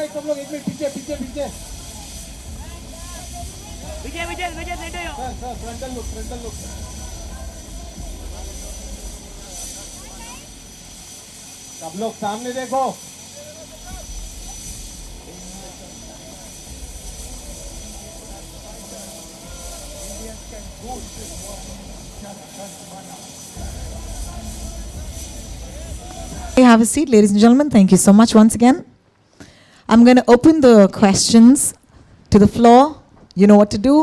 एक सब लोग एक मिनट पीछे पीछे पीछे विजय विजय विजय लेटे हो सर फ्रंटल लुक सब लोग सामने देखो Have a seat, ladies and gentlemen. Thank you so much once again. I'm going to open the questions to the floor. You know what to do.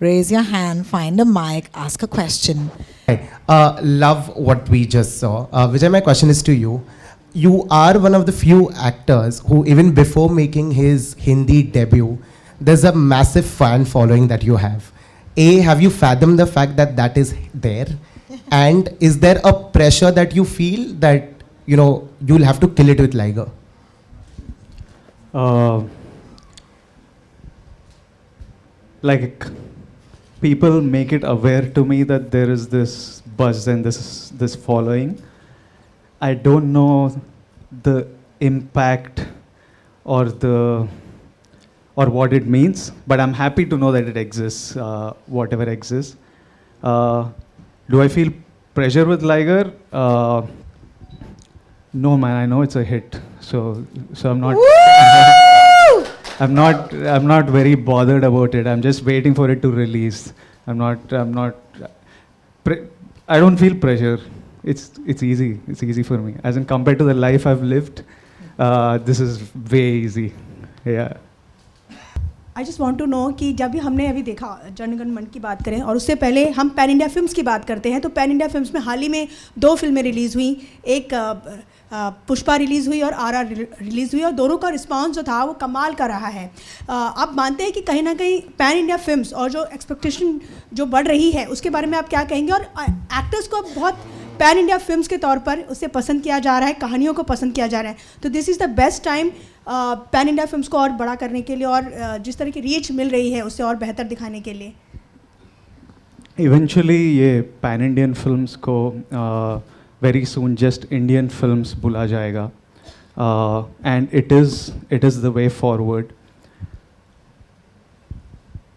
Raise your hand, find a mic, ask a question. Love what we just saw. Vijay, my question is to you. You are one of the few actors who, even before making his Hindi debut, there's a massive fan following that you have. Have you fathomed the fact that that is there? And is there a pressure that you feel that, you know, you'll have to kill it with Liger? Like, people make it aware to me that there is this buzz and this following. I don't know the impact or what it means, but I'm happy to know that it exists, whatever exists. Do I feel pressure with Liger? No, man. I know it's a hit, so I'm not. I'm not very bothered about it. I'm just waiting for it to release. I don't feel pressure. It's easy. It's easy for me. As in compared to the life I've lived, this is way easy. Yeah. I just want to know कि जब भी हमने अभी देखा जनगण मन की बात करें और उससे पहले हम पैन इंडिया फिल्म्स की बात करते हैं तो पैन इंडिया फिल्म्स में हाल ही में 2 फिल्में रिलीज़ हुई, एक पुष्पा रिलीज़ हुई और आर रिलीज़ हुई और दोनों का रिस्पांस जो था वो कमाल का रहा है. आप मानते हैं कि कहीं ना कहीं पैन इंडिया फिल्म्स और जो एक्सपेक्टेशन जो बढ़ रही है उसके बारे में आप क्या कहेंगे? और एक्टर्स को बहुत पैन इंडिया फिल्म्स के तौर पर उसे पसंद किया जा रहा है, कहानियों को पसंद किया जा रहा है, तो this is the best time pan India films को और बड़ा करने के लिए और जिस तरह की रीच मिल रही है उससे और बेहतर दिखाने के लिए. इवेंचुअली ये पैन इंडियन फिल्म्स को very soon just Indian films बुला जाएगा and it is the way forward.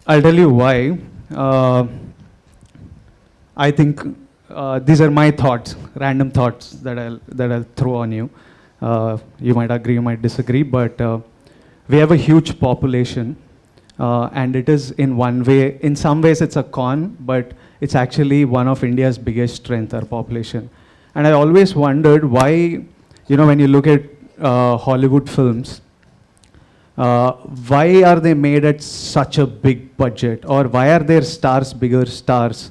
I tell you why. I think these are my thoughts, random thoughts that I'll throw on you. You might agree, you might disagree, but we have a huge population, and it is in some ways it's a con, but it's actually one of India's biggest strength, our population. And I always wondered why, you know, when you look at Hollywood films, why are they made at such a big budget, or why are their stars bigger stars?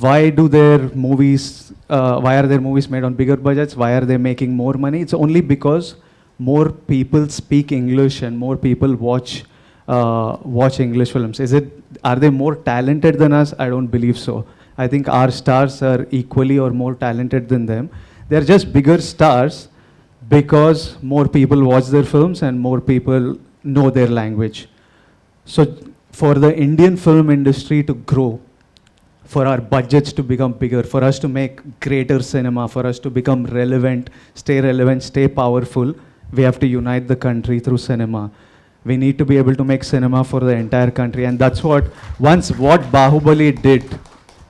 Why are their movies made on bigger budgets? Why are they making more money? It's only because more people speak English and more people watch English films. Are they more talented than us? I don't believe so. I think our stars are equally or more talented than them. They're just bigger stars because more people watch their films and more people know their language. So for the Indian film industry to grow, for our budgets to become bigger, for us to make greater cinema, for us to become relevant, stay powerful, we have to unite the country through cinema. We need to be able to make cinema for the entire country, and that's what Bahubali did,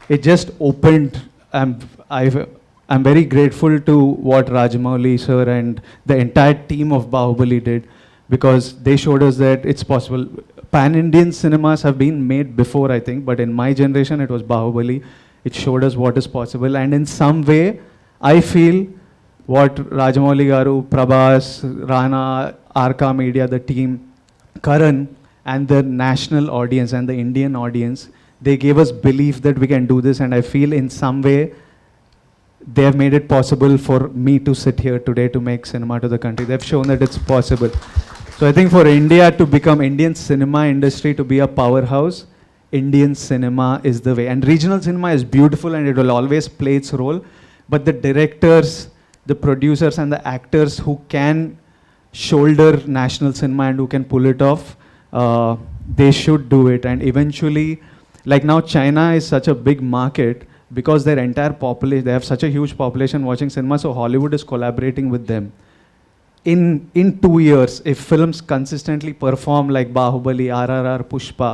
it just opened. I'm very grateful to what Rajamouli sir and the entire team of Bahubali did, because they showed us that it's possible. Pan-Indian cinemas have been made before, I think, but in my generation, it was Bahubali. It showed us what is possible, and in some way, I feel what Rajamouli Garu, Prabhas, Rana, Arka Media, the team, Karan, and the national audience and the Indian audience, they gave us belief that we can do this, and I feel in some way, they have made it possible for me to sit here today to make cinema to the country. They've shown that it's possible. So I think for India to become, Indian cinema industry to be a powerhouse, Indian cinema is the way. And regional cinema is beautiful and it will always play its role. But the directors, the producers and the actors who can shoulder national cinema and who can pull it off, they should do it. And eventually, like now China is such a big market because their entire population, they have such a huge population watching cinema, so Hollywood is collaborating with them. in 2 years, if films consistently perform like Bahubali, RRR, Pushpa,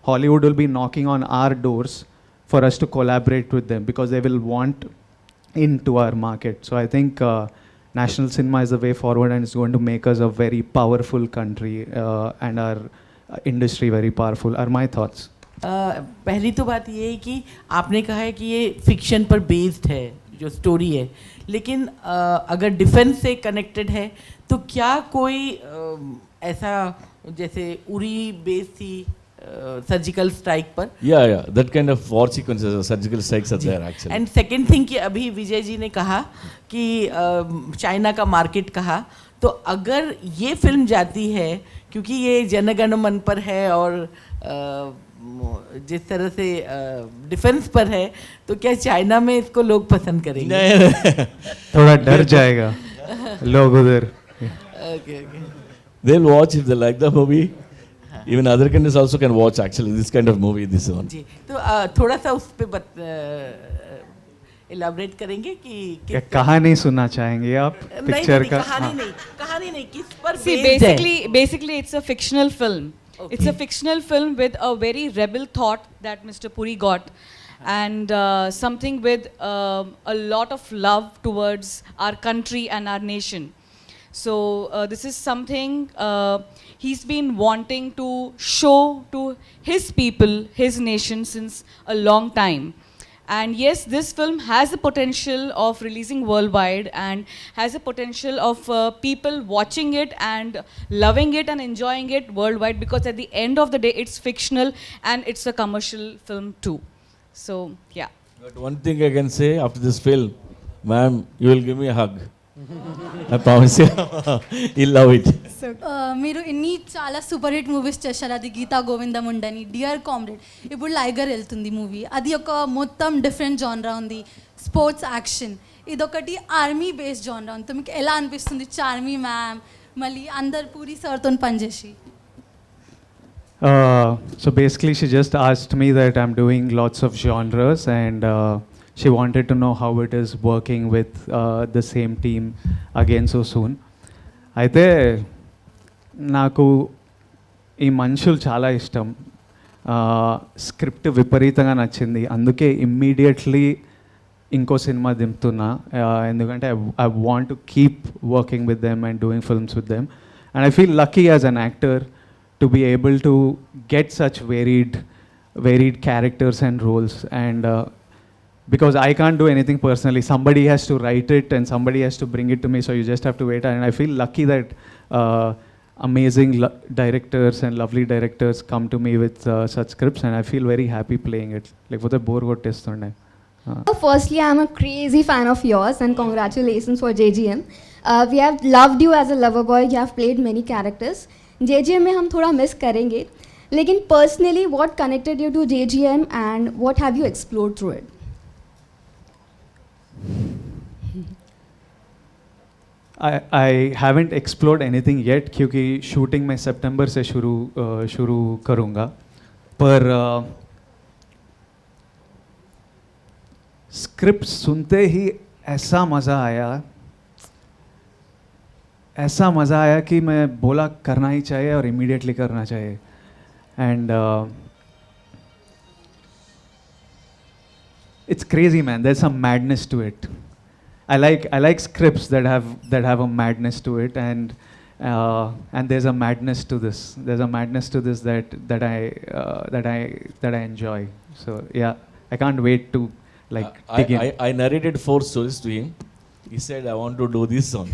Hollywood will be knocking on our doors for us to collaborate with them because they will want into our market. So I think national cinema is the way forward, and it's going to make us a very powerful country and our industry very powerful, are my thoughts. पहली तो बात ये है कि आपने कहा है कि ये फिक्शन पर बेस्ड है जो स्टोरी है, लेकिन अगर डिफेंस से कनेक्टेड है तो क्या कोई ऐसा जैसे उरी बेस थी सर्जिकल स्ट्राइक पर? Yeah, that kind of war sequences, surgical strikes are there actually. And second thing कि अभी विजय जी ने कहा कि चाइना का मार्केट कहा, तो अगर ये फिल्म जाती है क्योंकि ये जनगण मन पर है और जिस तरह से डिफेंस पर है, तो क्या चाइना में इसको लोग पसंद करेंगे? थोड़ा डर जाएगा लोग उधर. Okay. They'll watch if they like the movie. Even other countries also can watch actually this kind of movie, this one. जी, तो थोड़ा सा उस पे इलाबरेट करेंगे कि क्या कहानी सुनना चाहेंगे आप पिक्चर का? कहानी नहीं किस पर See, based है? basically, it's a fictional film. Okay. It's a fictional film with a very rebel thought that Mr. Puri got, and something with a lot of love towards our country and our nation. So this is something he's been wanting to show to his people, his nation, since a long time. And yes, this film has the potential of releasing worldwide and has the potential of people watching it and loving it and enjoying it worldwide, because at the end of the day, it's fictional and it's a commercial film too. So, yeah. But one thing I can say after this film, ma'am, you will give me a hug. I promise you. You'll love it. మీరు ఇన్ని చాలా super hit movies చేశారు. అది గీతా గోవిందం ఉండని, dear comrade, ఇప్పుడు లైగర్ వెళ్తుంది movie. అది ఒక మొత్తం డిఫరెంట్ జానరా ఉంది, స్పోర్ట్స్ యాక్షన్. ఇదొకటి ఆర్మీ బేస్డ్ జానరా ఉంది. మీకు ఎలా అనిపిస్తుంది చార్మీ మ్యామ్ మళ్ళీ అందరు పూరి సార్తో పనిచేసి? So basically she just asked me that I'm doing lots of genres, and she wanted to know how it is working with the same team again so soon. అయితే నాకు ఈ మనుషులు చాలా ఇష్టం. స్క్రిప్ట్ విపరీతంగా నచ్చింది, అందుకే ఇమ్మీడియట్లీ ఇంకో సినిమా దింపుతున్నా. ఎందుకంటే I want to keep working with them and doing films with them. And I feel lucky as an actor to be able to get such varied characters and roles. And because I can't do anything personally, somebody has to write it and somebody has to bring it to me, so you just have to wait. And I feel lucky that amazing directors and lovely directors come to me with such scripts, and I feel very happy playing it. Like what a bore got test on. Firstly, I'm a crazy fan of yours, and congratulations for JGM. We have loved you as a lover boy. You have played many characters. JGM में हम थोड़ा miss करेंगे, लेकिन personally, what connected you to JGM and what have you explored through it? I haven't explored anything yet क्योंकि shooting मैं सितंबर से शुरू करूँगा. पर स्क्रिप्ट सुनते ही ऐसा मज़ा आया कि मैं बोला करना ही चाहिए और इमीडिएटली करना चाहिए. And it's crazy, man. There's some madness to it. I like scripts that have a madness to it, and there's a madness to this. There's a madness to this that I enjoy. So yeah, I can't wait to dig in. I narrated 4 stories to him. He said, "I want to do this one."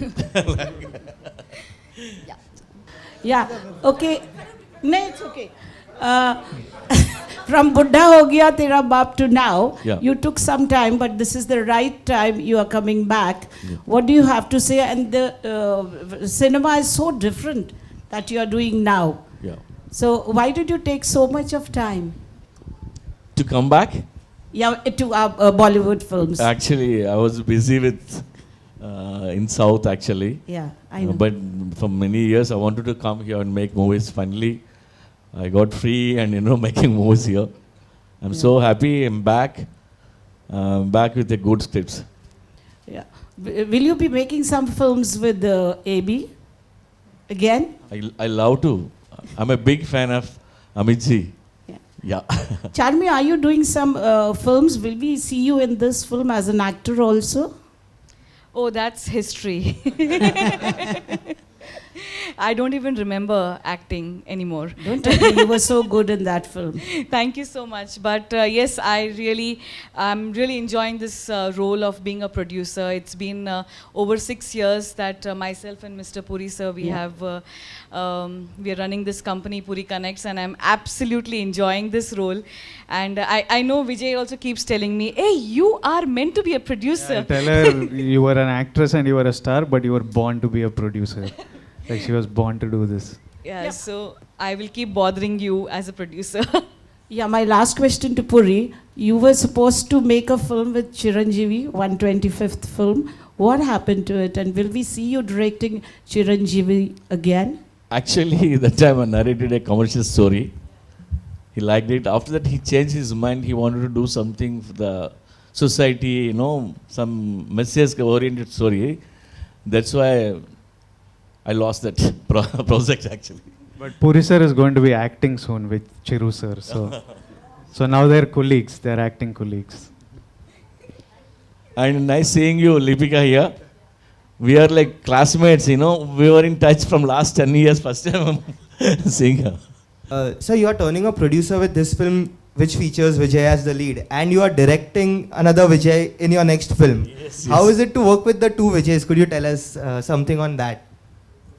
Yeah. Okay. No, it's okay. From Buddha ho gaya tera baap to now, Yeah. you took some time, but this is the right time you are coming back. Yeah. What do you have to say? And the cinema is so different that you are doing now. Yeah. So why did you take so much of time? To come back? Yeah, to Bollywood films. Actually, I was busy with in South actually. Yeah, I know. But for many years, I wanted to come here and make movies. Finally, I got free and making movies here. I'm so happy. I'm back with the good scripts. Yeah. Will you be making some films with AB? again? I love to. I'm a big fan of Amit ji. Yeah. Charmy, are you doing some films? Will we see you in this film as an actor also? Oh, that's history. I don't even remember acting anymore. Don't tell me, you were so good in that film. Thank you so much. But yes, I'm really enjoying this role of being a producer. It's been over 6 years that myself and Mr. Puri sir, we are running this company, Puri Connects, and I'm absolutely enjoying this role. And I know Vijay also keeps telling me, hey, you are meant to be a producer. Yeah, I tell her you were an actress and you were a star, but you were born to be a producer. Like she was born to do this. Yeah, so I will keep bothering you as a producer. Yeah, my last question to Puri. You were supposed to make a film with Chiranjeevi, 125th film. What happened to it? And will we see you directing Chiranjeevi again? Actually, that time I narrated a commercial story. He liked it. After that, he changed his mind. He wanted to do something for the society, some message-oriented story. That's why I lost that project actually. But Puri sir is going to be acting soon with Chiru sir. So now they're colleagues. They're acting colleagues. And nice seeing you, Lipika, here. We are like classmates, We were in touch from last 10 years. First time I'm seeing her. So you are turning a producer with this film which features Vijay as the lead, and you are directing another Vijay in your next film. Yes, How is it to work with the two Vijays? Could you tell us something on that?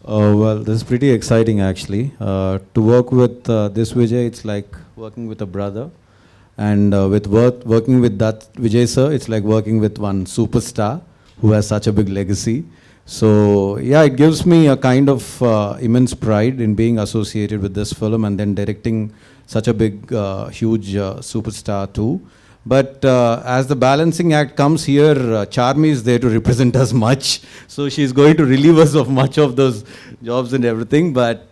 Well, this is pretty exciting actually. To work with this Vijay, it's like working with a brother. And working with that Vijay sir, it's like working with one superstar who has such a big legacy. So yeah, it gives me a kind of immense pride in being associated with this film and then directing such a big, huge superstar too. But as the balancing act comes here, Charmy is there to represent us much. So she's going to relieve us of much of those jobs and everything. But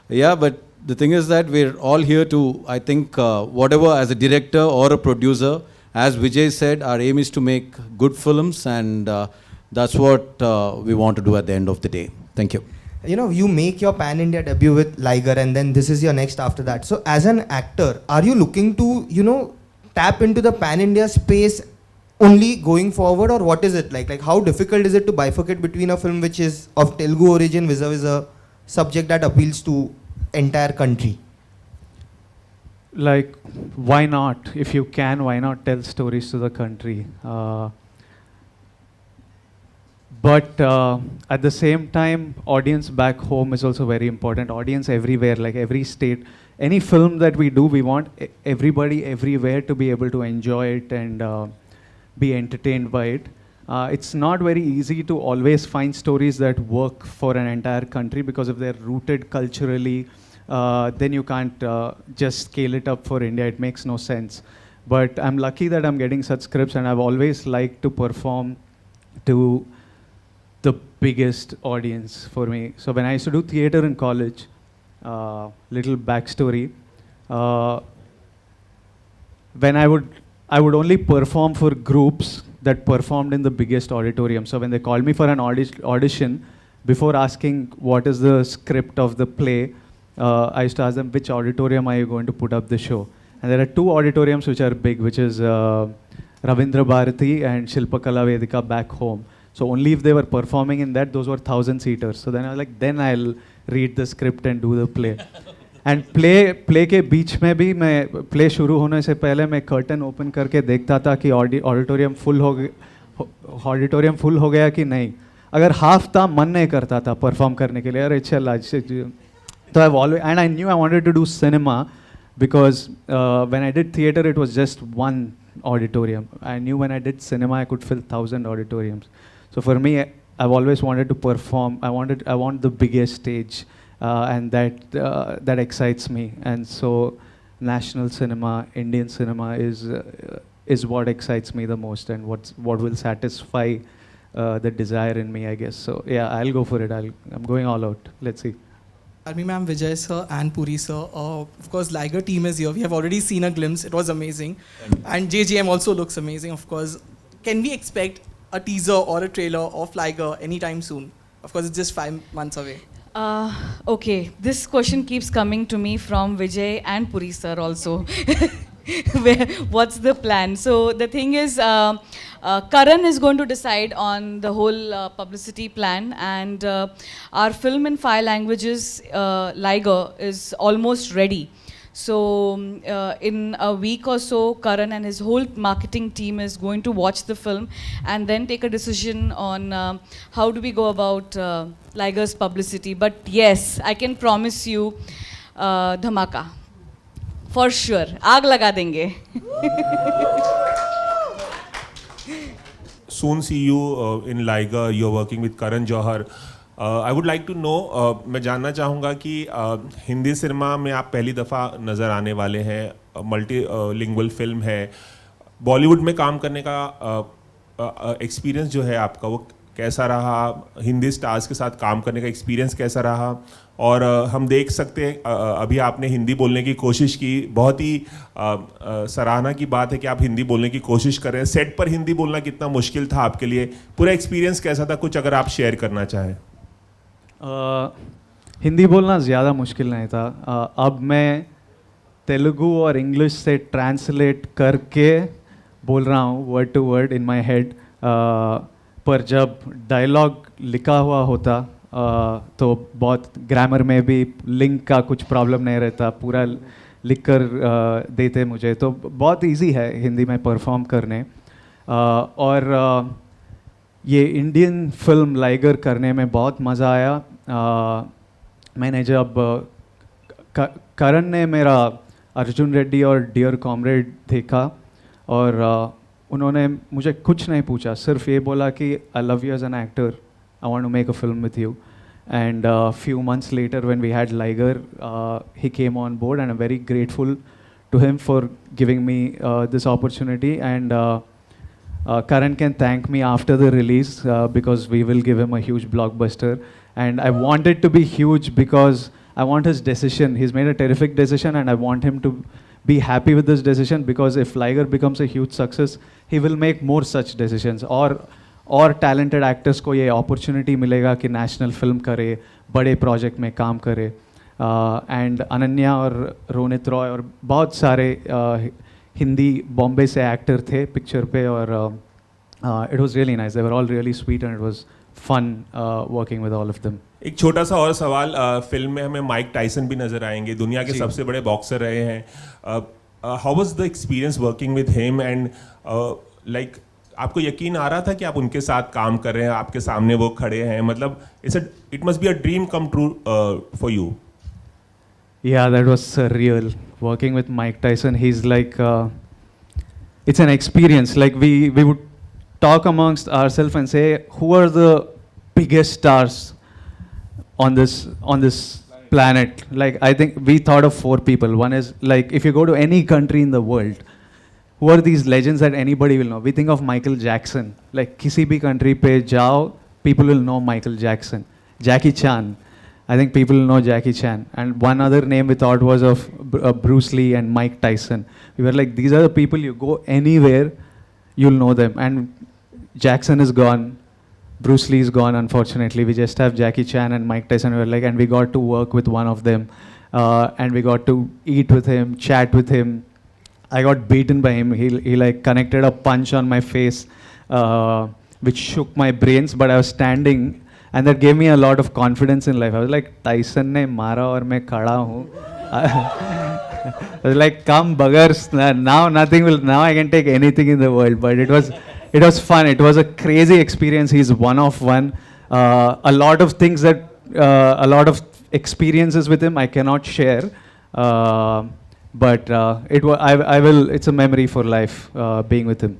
yeah, but the thing is that we're all here to, I think, whatever as a director or a producer, as Vijay said, our aim is to make good films, and that's what we want to do at the end of the day. Thank you. You make your pan-India debut with Liger, and then this is your next after that. So as an actor, are you looking to, tap into the pan-India space only going forward, or what is it like? Like, how difficult is it to bifurcate between a film which is of Telugu origin vis-a-vis a subject that appeals to entire country? Like, why not? If you can, why not tell stories to the country? But at the same time, audience back home is also very important. Audience everywhere, like every state. Any film that we do, we want everybody everywhere to be able to enjoy it and be entertained by it. It's not very easy to always find stories that work for an entire country, because if they're rooted culturally, then you can't just scale it up for India. It makes no sense. But I'm lucky that I'm getting such scripts, and I've always liked to perform to the biggest audience for me. So when I used to do theater in college, little backstory, when I would only perform for groups that performed in the biggest auditorium. So when they called me for an audition, before asking what is the script of the play, I used to ask them, which auditorium are you going to put up the show? And there are two auditoriums which are big, which is Ravindra Bharati and Shilpakala Vedika back home. So only if they were performing in that, those were 1,000-seaters. So then I was like, then I'll read the script and do the play. And play के बीच में भी मैं play शुरू होने से पहले मैं curtain open करके देखता था कि auditorium full हो गया कि नहीं. अगर half था, मन नहीं करता था perform करने के लिए. अरे चल आज से. So I've always, and I knew I wanted to do cinema, because when I did theater, it was just one auditorium. I knew when I did cinema, I could fill 1,000 auditoriums. So for me, I've always wanted to perform. I want the biggest stage, and that excites me. And so, national cinema, Indian cinema is what excites me the most, and what will satisfy the desire in me, I guess. So yeah, I'll go for it. I'm going all out. Let's see. Charmy ma'am, Vijay sir and Puri sir. Of course, Liger team is here. We have already seen a glimpse. It was amazing. And JGM also looks amazing, of course. Can we expect a teaser or a trailer of Liger anytime soon? Of course, it's just 5 months away. Okay, this question keeps coming to me from Vijay and Puri sir also. What's the plan? So the thing is, Karan is going to decide on the whole publicity plan, and our film in 5 languages, Liger, is almost ready. So in a week or so, Karan and his whole marketing team is going to watch the film and then take a decision on how do we go about Liger's publicity. But yes, I can promise you, dhamaka. For sure. आग लगा देंगे. Soon see you in Liger. You're working with Karan Johar. I would like to know, मैं जानना चाहूँगा कि Hindi cinema में आप पहली दफ़ा नज़र आने वाले हैं, मल्टी लिंगुअल फिल्म है, बॉलीवुड में काम करने का एक्सपीरियंस जो है आपका वो कैसा रहा, हिंदी स्टार्स के साथ काम करने का एक्सपीरियंस कैसा रहा, और हम देख सकते हैं अभी आपने हिंदी बोलने की कोशिश की, बहुत ही सराहना की बात है कि आप हिंदी बोलने की कोशिश कर रहे हैं. सेट पर हिंदी बोलना कितना मुश्किल था आपके लिए, पूरा एक्सपीरियंस कैसा था, कुछ अगर आप शेयर करना चाहें. हिंदी बोलना ज़्यादा मुश्किल नहीं था. अब मैं तेलुगु और इंग्लिश से ट्रांसलेट करके बोल रहा हूँ word to word in my head, पर जब डायलॉग लिखा हुआ होता तो बहुत ग्रामर में भी लिंक का कुछ प्रॉब्लम नहीं रहता, पूरा लिख कर देते मुझे, तो बहुत इजी है हिंदी में परफॉर्म करने. और ये इंडियन फिल्म लाइगर करने में बहुत मज़ा आया. मैंने जब करण ने मेरा अर्जुन रेड्डी और डियर कॉमरेड देखा और उन्होंने मुझे कुछ नहीं पूछा, सिर्फ ये बोला कि I love you as an actor, I want to make a film with you. And few months later when we had Liger, he came on board and I'm very grateful to him for giving me this opportunity. And Karan can thank me after the release because we will give him a huge blockbuster. And I want it to be huge because I want his decision. He's made a terrific decision and I want him to be happy with this decision, because if Liger becomes a huge success, he will make more such decisions. और talented actors को ये opportunity मिलेगा कि national film करे, बड़े project में काम करे. And अनन्या और रोनित रॉय और बहुत सारे हिंदी बॉम्बे से एक्टर थे पिक्चर पे, और it was really nice. They were all really sweet and it was fun working with all of them. एक छोटा सा और सवाल, फिल्म में हमें माइक टाइसन भी नज़र आएंगे, दुनिया के सबसे बड़े बॉक्सर रहे हैं. How was the experience working with him, and like आपको यकीन आ रहा था कि आप उनके साथ काम कर रहे हैं, आपके सामने वो खड़े हैं, मतलब it must be a dream come true for you. Yeah, that was surreal. Working with Mike Tyson, he's like, it's an experience. Like we would talk amongst ourselves and say, who are the biggest stars on this planet? Like I think we thought of 4 people. One is like, if you go to any country in the world, who are these legends that anybody will know? We think of Michael Jackson. Like किसी भी country पे जाओ, people will know Michael Jackson. Jackie Chan. I think people will know Jackie Chan. And one other name we thought was of Bruce Lee and Mike Tyson. We were like, these are the people, you go anywhere, you'll know them. And Jackson is gone. Bruce Lee is gone, unfortunately. We just have Jackie Chan and Mike Tyson. We were like, and we got to work with one of them. And we got to eat with him, chat with him. I got beaten by him. He like connected a punch on my face, which shook my brains, but I was standing. And that gave me a lot of confidence in life. I was like, Tyson ne mara aur main khada hu. I was like, come buggers, now nothing will, now I can take anything in the world. But it was fun. It was a crazy experience. He's one of one. A lot of things that, a lot of experiences with him I cannot share. But it's a memory for life being with him.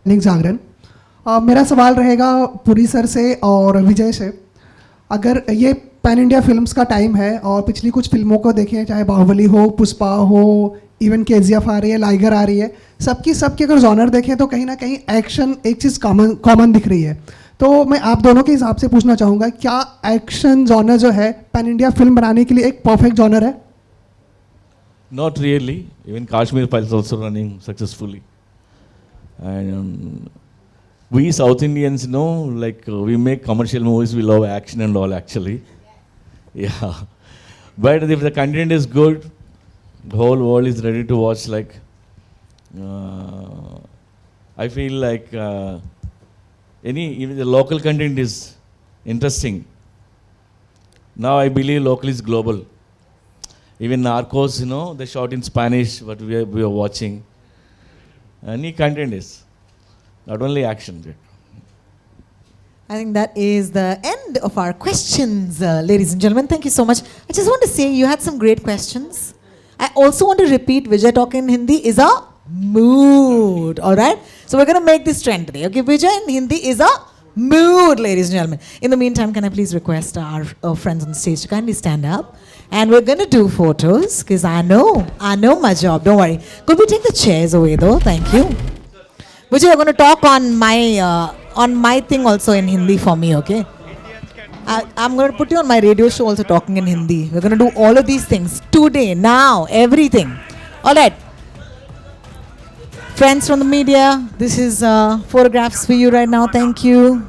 निक जागरण, मेरा सवाल रहेगा Puri sir से और विजय से. अगर ये pan India films का time है और पिछली कुछ फिल्मों को देखें, चाहे बाहुबली हो, पुष्पा हो, इवन KGF आ रही है, लाइगर आ रही है, सबकी अगर जॉनर देखें तो कहीं ना कहीं एक्शन एक चीज़ कॉमन दिख रही है. तो मैं आप दोनों के हिसाब से पूछना चाहूँगा, क्या एक्शन जॉनर जो है पैन इंडिया फिल्म बनाने के लिए एक परफेक्ट जॉनर है? Not really. Even Kashmir Files is also running successfully. And we South Indians, like we make commercial movies, we love action and all actually. Yeah. But if the content is good, the whole world is ready to watch. Like, I feel like even the local content is interesting. Now I believe local is global. Even Narcos, they shot in Spanish, but we are watching. Any content is, not only action. I think that is the end of our questions, ladies and gentlemen. Thank you so much. I just want to say you had some great questions. I also want to repeat, Vijay talking in Hindi is a mood, all right? So we're going to make this trend today, okay? Vijay in Hindi is a mood, ladies and gentlemen. In the meantime, can I please request our friends on stage to kindly stand up? And we're going to do photos, because I know my job, don't worry. Could we take the chairs away though? Thank you. Vijay, you're going to talk on my thing also in Hindi for me, okay? I'm going to put you on my radio show also talking in Hindi. We're going to do all of these things today, now, everything. All right. Friends from the media, this is photographs for you right now. Thank you.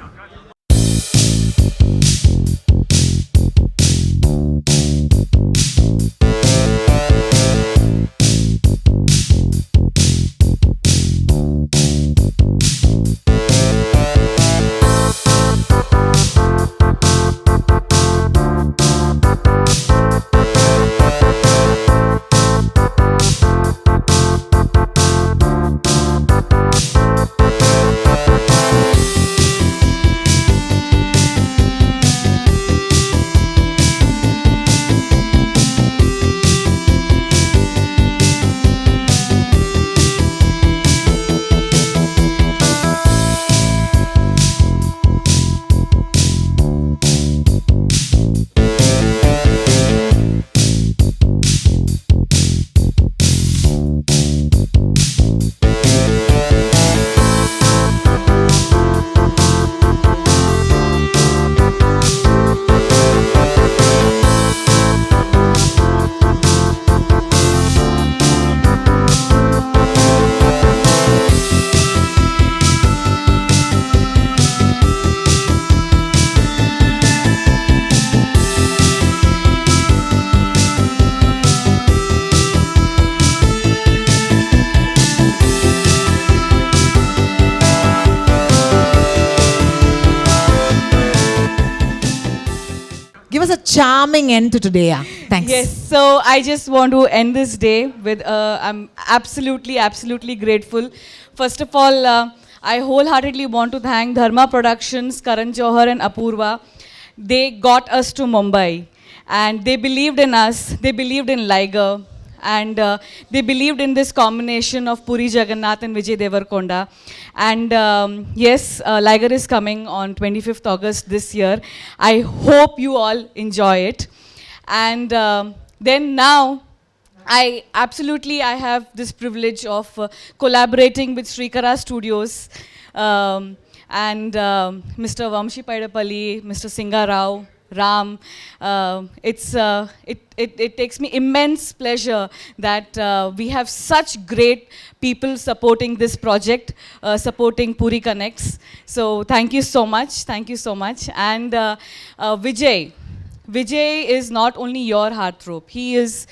Charming end to today. Yeah. Thanks. Yes, so I just want to end this day with I'm absolutely grateful. First of all, I wholeheartedly want to thank Dharma Productions, Karan Johar and Apurva. They got us to Mumbai and they believed in us, they believed in Liger, and they believed in this combination of Puri Jagannadh and Vijay Deverakonda. And yes, Liger is coming on 25th August this year. I hope you all enjoy it. And then now, I have this privilege of collaborating with Srikara Studios and Mr. Vamshi Paidapalli, Mr. Singha Rao, Ram. It takes me immense pleasure that we have such great people supporting this project, supporting Puri Connects. So thank you so much. Thank you so much. And Vijay is not only your heartthrob. He is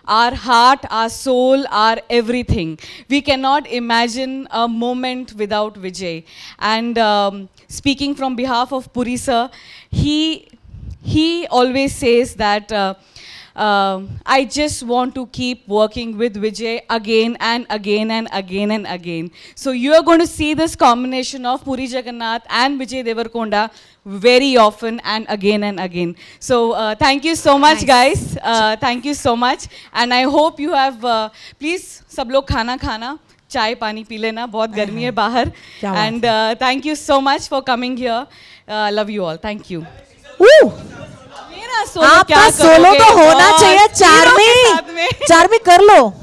our heart, our soul, our everything. We cannot imagine a moment without Vijay. And speaking from behalf of Puri sir, he always says that I just want to keep working with Vijay again and again and again and again. So you are going to see this combination of Puri Jagannadh and Vijay Deverakonda very often and again and again. So thank you so much, guys. Thank you so much. And I hope you have, please, sab log khana. चाय पानी P लेना, बहुत गर्मी है बाहर. And thank you so much for coming here. Love you all. Thank you. आपका solo तो होना चाहिए. चार्मी कर लो.